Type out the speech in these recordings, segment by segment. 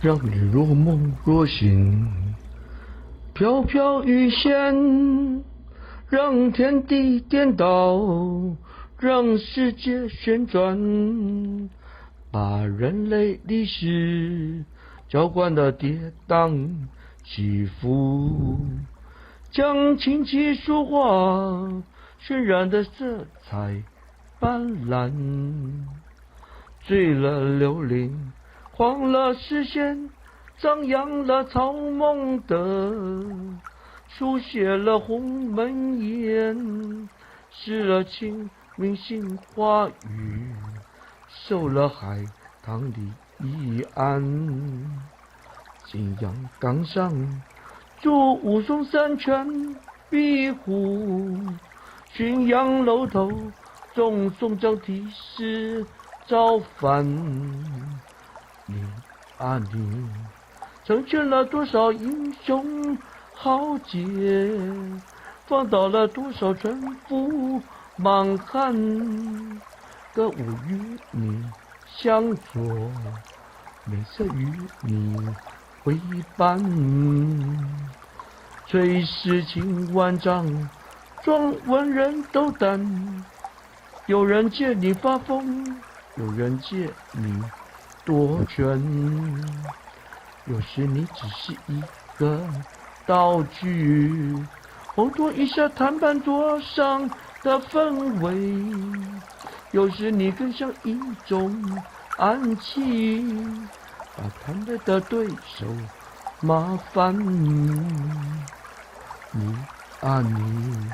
让你若梦若醒，飘飘欲仙，让天地颠倒，让世界旋转，把人类历史浇灌的跌宕起伏，将琴棋书画渲染的色彩斑斓，醉了流灵，慌了视线，张扬了草梦的，书写了鸿门宴，诗了清明杏花雨，受了海棠里一岸。景阳冈上筑武松山泉碧湖，浔阳楼头种松江题诗造反。你啊你，成全了多少英雄豪杰，放倒了多少臣服莽汉，歌舞与你相左，美色与你为伴，虽诗情万丈，装文人斗胆，有人借你发疯，有人借你夺权，有时你只是一个道具，烘托一下谈判桌上的氛围，有时你更像一种暗器，把谈判的对手麻烦。你啊你，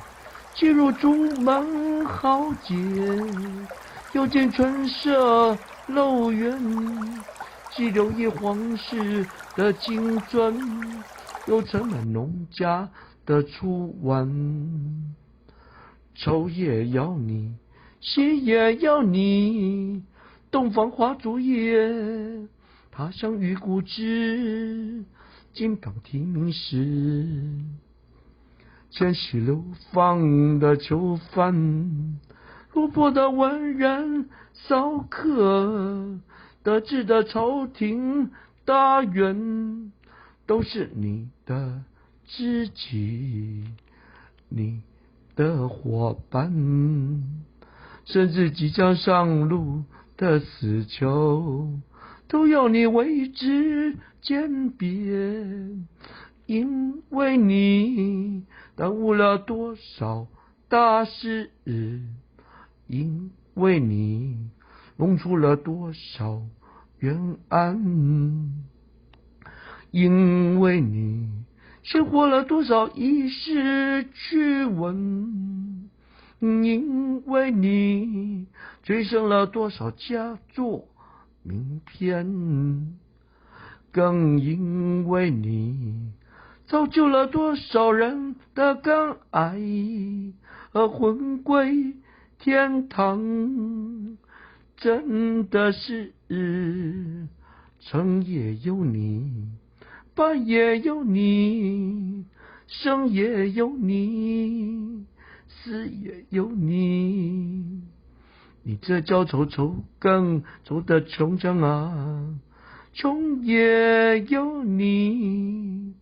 进入朱门豪杰，又见春色漏远，既留意皇室的金樽，又盛满农家的初晚。愁也要你，喜也要你，东方花烛夜，他乡遇故知，金榜题名时，千禧流放的囚犯，落魄的文人骚客，得志的朝廷大员，都是你的知己，你的伙伴，甚至即将上路的死囚，都要你为之鉴别，因为你耽误了多少大事，因为你弄出了多少冤案，因为你鲜活了多少遗世趣闻，因为你催生了多少佳作名篇，更因为你造就了多少人的肝癌而魂归天堂。真的是成也有你，败也有你，生也有你，死也有你。你这叫愁愁更愁得穷讲啊，穷也有你，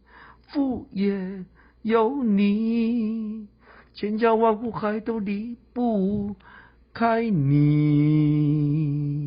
富也有你，千家万户还都离不开你。